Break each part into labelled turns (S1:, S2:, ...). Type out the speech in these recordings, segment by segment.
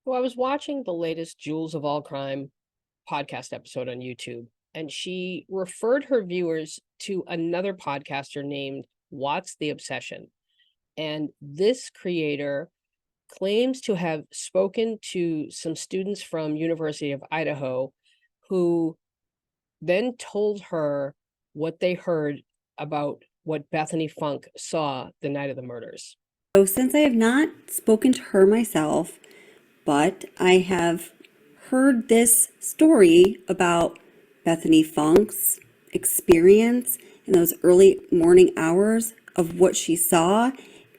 S1: Well, I was watching the latest Jewels of All Crime podcast episode on YouTube, and she referred her viewers to another podcaster named What's the Obsession. And this creator claims to have spoken to some students from University of Idaho who then told her what they heard about what Bethany Funk saw the night of the murders.
S2: So, since I have not spoken to her myself, but I have heard this story about Bethany Funk's experience in those early morning hours of what she saw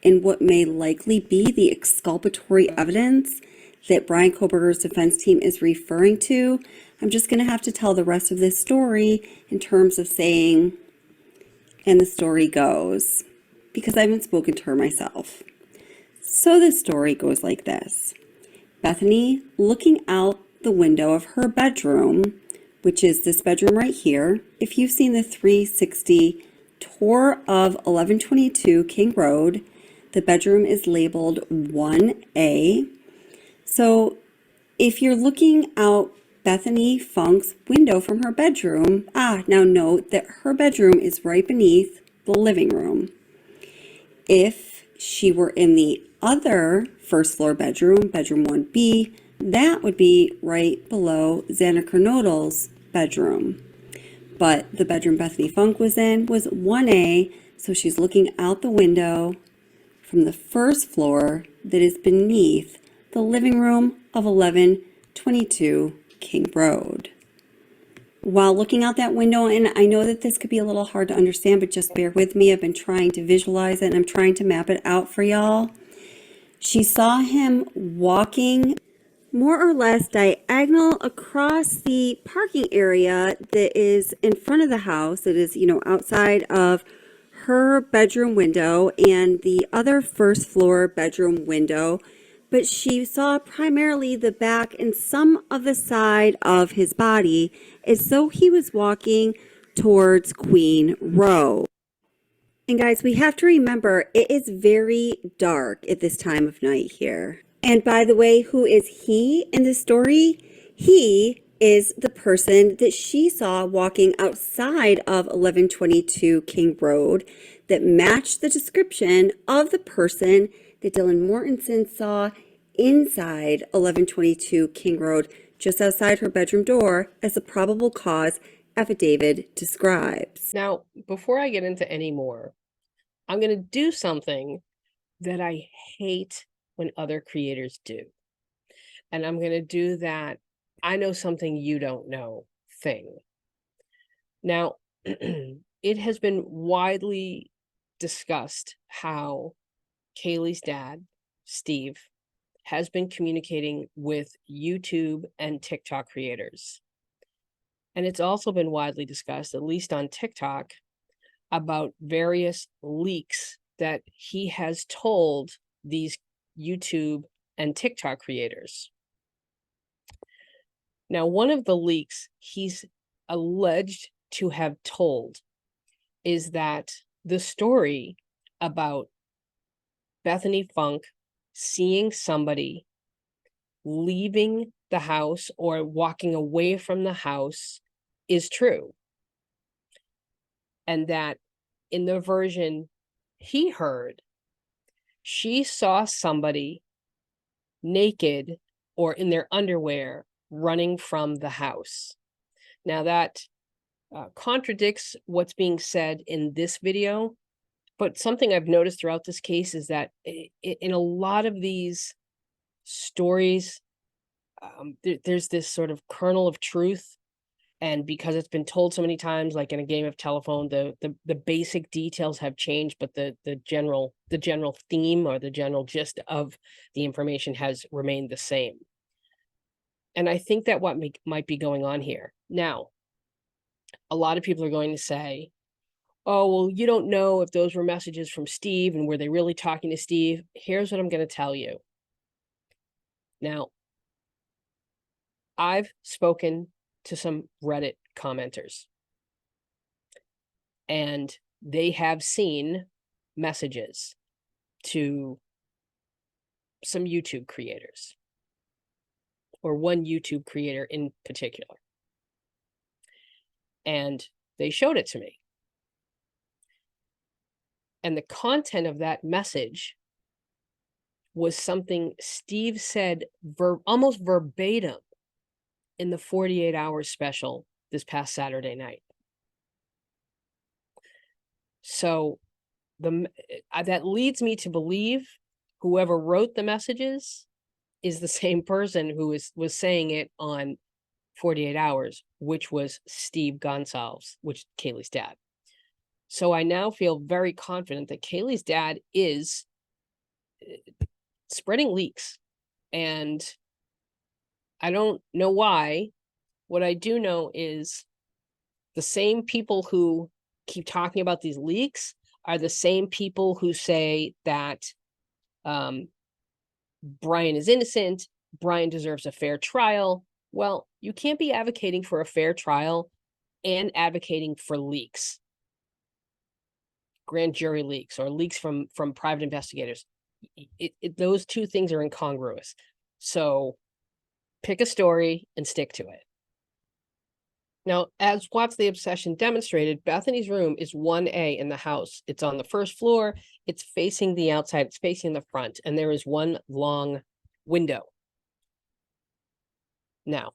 S2: and what may likely be the exculpatory evidence that Brian Koberger's defense team is referring to, I'm just going to have to tell the rest of this story in terms of saying, and the story goes, because I haven't spoken to her myself. So the story goes like this. Bethany, looking out the window of her bedroom, which is this bedroom right here, if you've seen the 360 tour of 1122 King Road, the bedroom is labeled 1A. So if you're looking out Bethany Funk's window from her bedroom, now note that her bedroom is right beneath the living room. If she were in the other first floor bedroom, bedroom 1B, that would be right below Xander Kernodle's bedroom. But the bedroom Bethany Funk was in was 1A, so she's looking out the window from the first floor that is beneath the living room of 1122 King Road. While looking out that window, and I know that this could be a little hard to understand, but just bear with me. I've been trying to visualize it and I'm trying to map it out for y'all. She saw him walking more or less diagonal across the parking area that is in front of the house, that is, outside of her bedroom window and the other first floor bedroom window. But she saw primarily the back and some of the side of his body as though he was walking towards Queen Row. And guys, we have to remember it is very dark at this time of night here. And by the way, who is he in the story? He is the person that she saw walking outside of 1122 King Road that matched the description of the person that Dylan Mortensen saw inside 1122 King Road, just outside her bedroom door, as the probable cause affidavit describes.
S1: Now, before I get into any more, I'm going to do something that I hate when other creators do. And I'm going to do that I know something you don't know thing. Now, it has been widely discussed how Kaylee's dad, Steve, has been communicating with YouTube and TikTok creators. And it's also been widely discussed, at least on TikTok, about various leaks that he has told these YouTube and TikTok creators. Now, one of the leaks he's alleged to have told is that the story about Bethany Funk seeing somebody leaving the house or walking away from the house is true. And that in the version he heard, she saw somebody naked or in their underwear running from the house. Now that contradicts what's being said in this video, but something I've noticed throughout this case is that in a lot of these stories, there's this sort of kernel of truth. And because it's been told so many times, like in a game of telephone, the basic details have changed, but the general theme or the general gist of the information has remained the same. And I think that what might be going on here. Now, a lot of people are going to say, oh, well, you don't know if those were messages from Steve and were they really talking to Steve? Here's what I'm going to tell you. Now, I've spoken to some Reddit commenters, and they have seen messages to some YouTube creators. or one YouTube creator in particular. And they showed it to me. And the content of that message was something Steve said almost verbatim in the 48 Hours special this past Saturday night. So that leads me to believe whoever wrote the messages is the same person who was saying it on 48 Hours, which was Steve Gonsalves, which is Kaylee's dad. So I now feel very confident that Kaylee's dad is spreading leaks. And I don't know why. What I do know is the same people who keep talking about these leaks are the same people who say that Brian is innocent, Brian deserves a fair trial. Well, you can't be advocating for a fair trial and advocating for leaks, grand jury leaks, or leaks from private investigators. Those two things are incongruous. So pick a story and stick to it. Now, as What's the Obsession demonstrated, Bethany's room is 1A in the house. It's on the first floor. It's facing the outside. It's facing the front. And there is one long window. Now,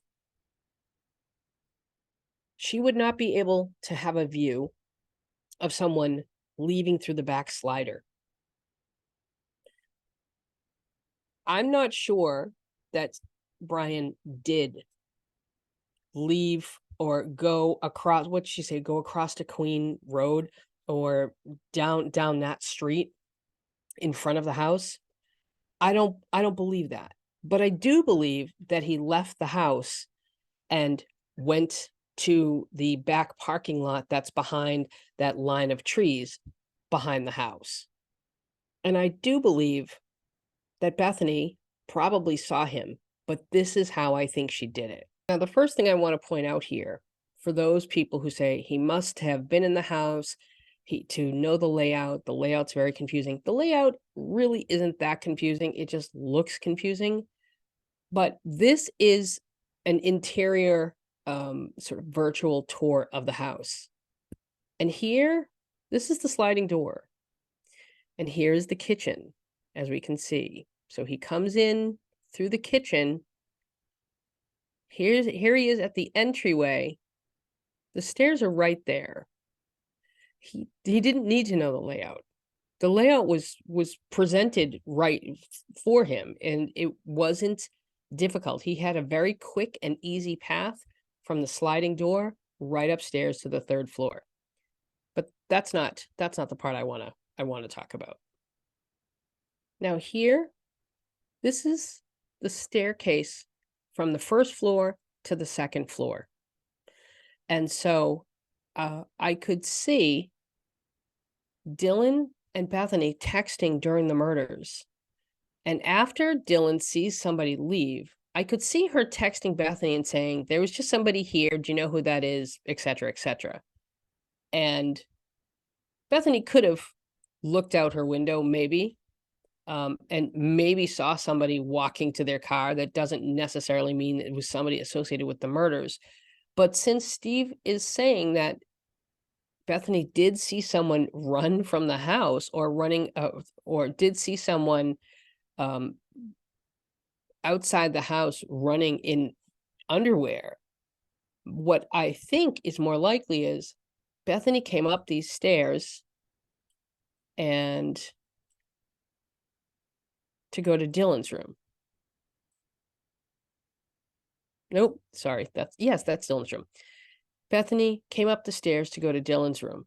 S1: she would not be able to have a view of someone leaving through the back slider. I'm not sure that Brian did leave or go across, what did she say, go across to Queen Road or down that street in front of the house. I don't believe that. But I do believe that he left the house and went to the back parking lot that's behind that line of trees behind the house. And I do believe that Bethany probably saw him, but this is how I think she did it. Now, the first thing I want to point out here, for those people who say he must have been in the house to know the layout's very confusing. The layout really isn't that confusing. It just looks confusing. But this is an interior sort of virtual tour of the house. And here, this is the sliding door. And here's the kitchen, as we can see. So he comes in through the kitchen. Here he is at the entryway. The stairs are right there. He didn't need to know the layout. The layout was presented right for him, and it wasn't difficult. He had a very quick and easy path from the sliding door right upstairs to the third floor. But that's not the part I want to talk about. Now here, this is the staircase from the first floor to the second floor. And so I could see Dylan and Bethany texting during the murders. And after Dylan sees somebody leave, I could see her texting Bethany and saying, there was just somebody here. Do you know who that is? Et cetera, et cetera. And Bethany could have looked out her window, maybe, and maybe saw somebody walking to their car. That doesn't necessarily mean it was somebody associated with the murders. But since Steve is saying that Bethany did see someone run from the house or did see someone outside the house running in underwear, what I think is more likely is Bethany came up these stairs and to go to Dylan's room. Nope, sorry, that's Dylan's room. Bethany came up the stairs to go to Dylan's room.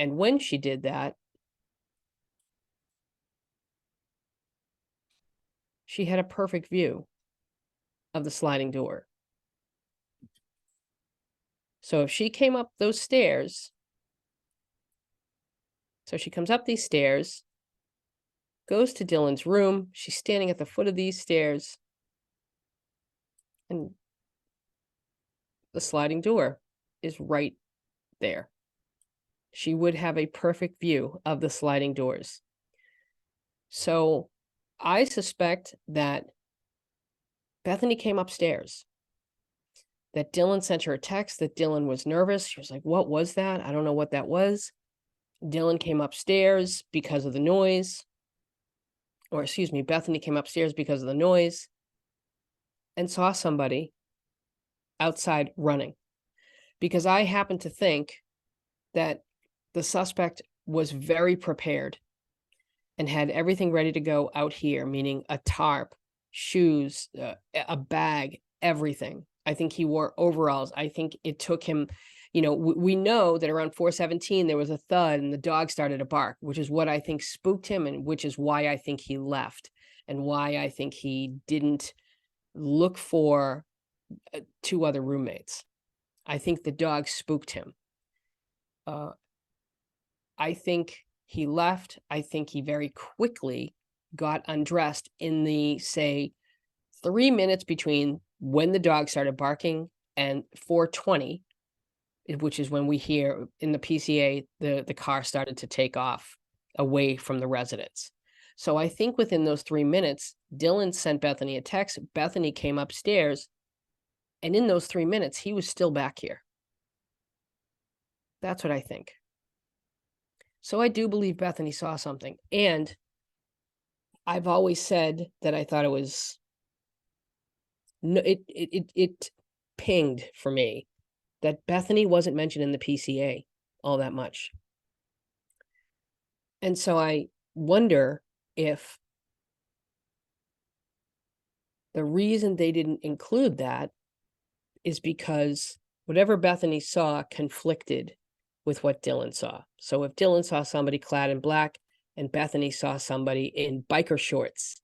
S1: And when she did that, she had a perfect view of the sliding door. So if she came up those stairs, so she comes up these stairs, goes to Dylan's room, she's standing at the foot of these stairs, and the sliding door is right there. She would have a perfect view of the sliding doors. So I suspect that Bethany came upstairs. That Dylan sent her a text that Dylan was nervous. She was like, what was that? I don't know what that was. Dylan came upstairs because of the noise. Or excuse me, Bethany came upstairs because of the noise and saw somebody outside running. Because I happen to think that the suspect was very prepared and had everything ready to go out here, meaning a tarp, shoes, a bag, everything. I think he wore overalls. I think it took him, we know that around 4:17 there was a thud and the dog started to bark, which is what I think spooked him, and which is why I think he left, and why I think he didn't look for 2 other roommates. I think the dog spooked him. I think he left. I think he very quickly got undressed in the, say, 3 minutes between when the dog started barking and 4:20, which is when we hear in the PCA, the car started to take off away from the residence. So I think within those 3 minutes, Dylan sent Bethany a text. Bethany came upstairs, and in those 3 minutes, he was still back here. That's what I think. So I do believe Bethany saw something. And I've always said that I thought it was, no, it pinged for me that Bethany wasn't mentioned in the PCA all that much. And so I wonder if the reason they didn't include that is because whatever Bethany saw conflicted with what Dylan saw. So if Dylan saw somebody clad in black and Bethany saw somebody in biker shorts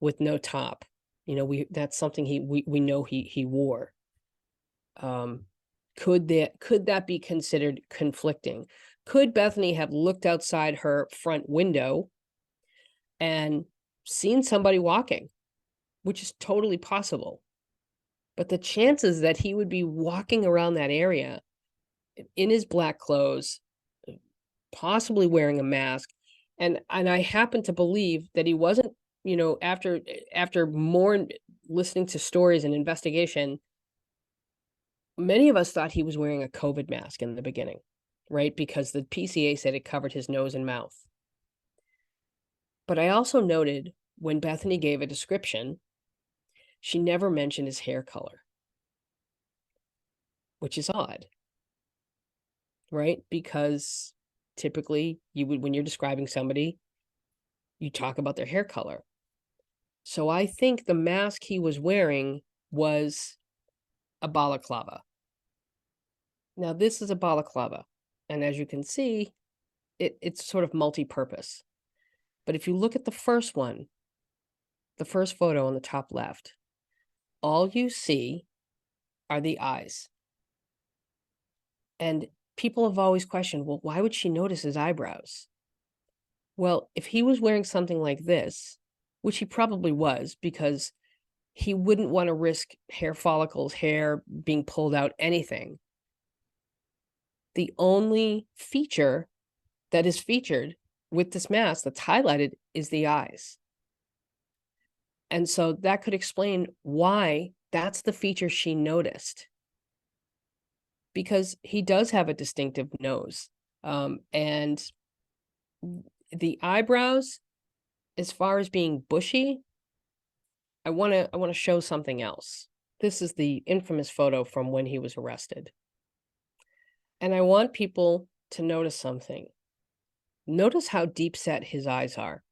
S1: with no top, that's something we know he wore. Could that be considered conflicting? Could Bethany have looked outside her front window and seen somebody walking, which is totally possible? But the chances that he would be walking around that area in his black clothes, possibly wearing a mask, and I happen to believe that he wasn't, after more listening to stories and investigation, many of us thought he was wearing a COVID mask in the beginning, right? Because the PCA said it covered his nose and mouth. But I also noted when Bethany gave a description, she never mentioned his hair color, which is odd, right? Because typically when you're describing somebody, you talk about their hair color. So I think the mask he was wearing was a balaclava. Now this is a balaclava, and as you can see, it's sort of multi-purpose. But if you look at the first one, the first photo on the top left, all you see are the eyes. And people have always questioned, well, why would she notice his eyebrows? Well, if he was wearing something like this, which he probably was, because he wouldn't want to risk hair follicles, hair being pulled out, anything. The only feature that is featured with this mask that's highlighted is the eyes. And so that could explain why that's the feature she noticed. Because he does have a distinctive nose. And the eyebrows, as far as being bushy, I want to show something else. This is the infamous photo from when he was arrested. And I want people to notice something. Notice how deep set his eyes are.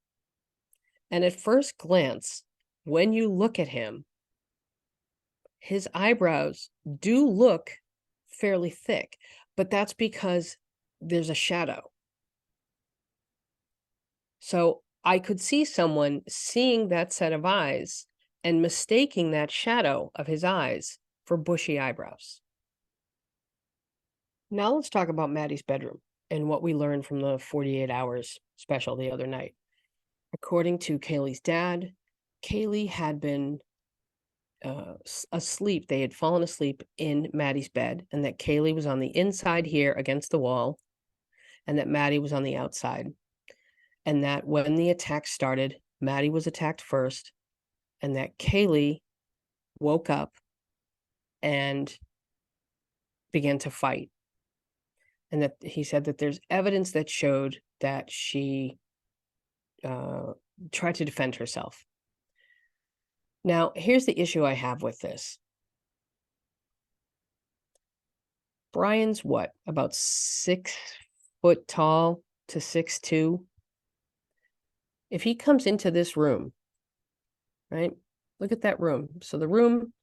S1: And at first glance, when you look at him, his eyebrows do look fairly thick, but that's because there's a shadow. So I could see someone seeing that set of eyes and mistaking that shadow of his eyes for bushy eyebrows. Now let's talk about Maddie's bedroom and what we learned from the 48 hours special the other night. According to Kaylee's dad, Kaylee had been asleep. They had fallen asleep in Maddie's bed, and that Kaylee was on the inside here against the wall, and that Maddie was on the outside. And that when the attack started, Maddie was attacked first, and that Kaylee woke up and began to fight. And that he said that there's evidence that showed that she tried to defend herself. Now, here's the issue I have with this. Brian's what? About 6 foot tall to 6'2". If he comes into this room, right? Look at that room. So the room,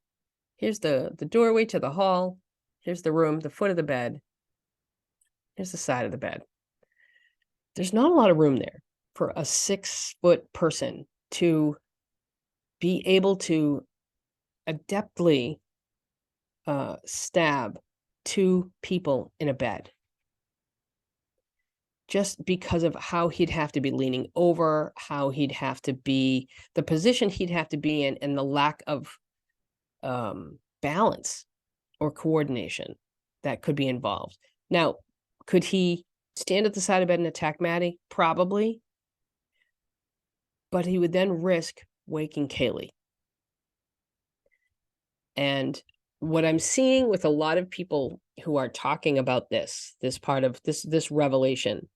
S1: here's the doorway to the hall. Here's the room, the foot of the bed. Here's the side of the bed. There's not a lot of room there for a 6-foot person to be able to adeptly stab 2 people in a bed. Just because of how he'd have to be leaning over, how he'd have to be, the position he'd have to be in, and the lack of balance or coordination that could be involved. Now, could he stand at the side of bed and attack Maddie? Probably. But he would then risk waking Kaylee. And what I'm seeing with a lot of people who are talking about this part of this revelation,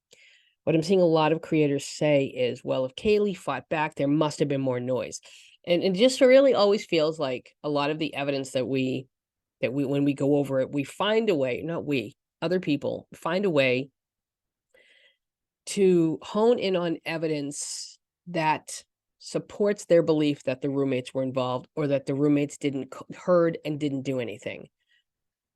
S1: what I'm seeing a lot of creators say is, well, if Kaylee fought back, there must have been more noise. And it just really always feels like a lot of the evidence that we when we go over it, we find a way, not we, other people find a way to hone in on evidence that supports their belief that the roommates were involved, or that the roommates heard and didn't do anything.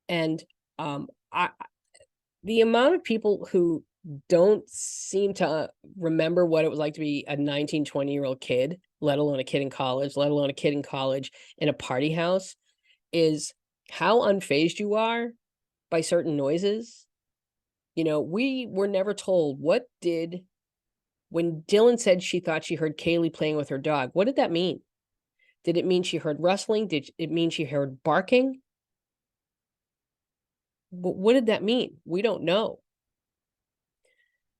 S1: And the amount of people who don't seem to remember what it was like to be a 19, 20-year-old kid, let alone a kid in college, let alone a kid in college in a party house, is how unfazed you are by certain noises. You know, we were never told when Dylan said she thought she heard Kaylee playing with her dog, what did that mean? Did it mean she heard rustling? Did it mean she heard barking? What did that mean? We don't know.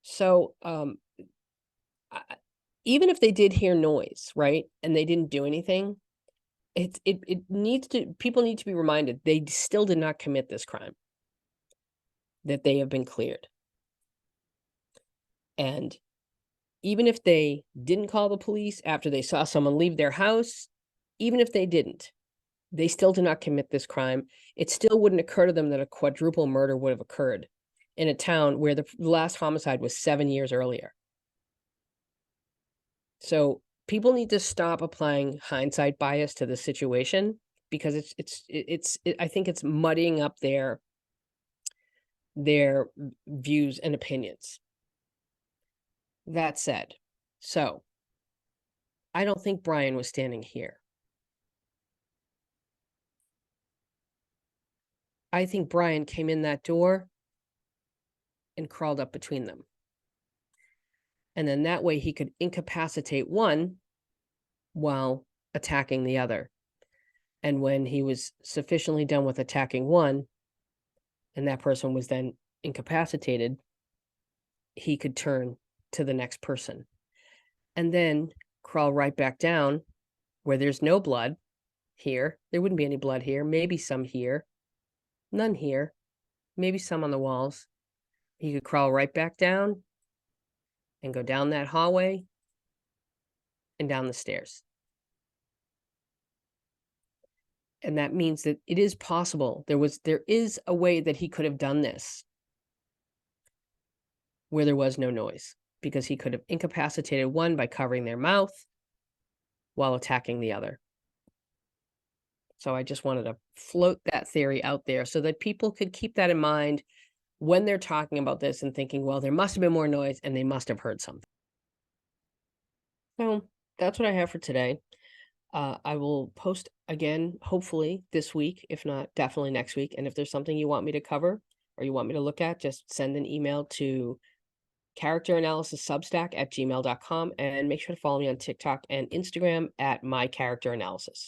S1: So, even if they did hear noise, right, and they didn't do anything, people need to be reminded they still did not commit this crime, that they have been cleared. And even if they didn't call the police after they saw someone leave their house, even if they didn't, they still did not commit this crime. It still wouldn't occur to them that a quadruple murder would have occurred in a town where the last homicide was 7 years earlier. So people need to stop applying hindsight bias to the situation, because I think it's muddying up their views and opinions. That said, so I don't think Brian was standing here. I think Brian came in that door and crawled up between them. And then that way he could incapacitate one while attacking the other. And when he was sufficiently done with attacking one, and that person was then incapacitated, he could turn to the next person and then crawl right back down where there's no blood here. There wouldn't be any blood here. Maybe some here. None here. Maybe some on the walls. He could crawl right back down and go down that hallway and down the stairs. And that means that it is possible. There is a way that he could have done this where there was no noise, because he could have incapacitated one by covering their mouth while attacking the other. So I just wanted to float that theory out there so that people could keep that in mind when they're talking about this and thinking, well, there must have been more noise and they must have heard something. So that's what I have for today. I will post again, hopefully this week, if not definitely next week. And if there's something you want me to cover or you want me to look at, just send an email to characteranalysissubstack@gmail.com, and make sure to follow me on TikTok and Instagram at mycharacteranalysis.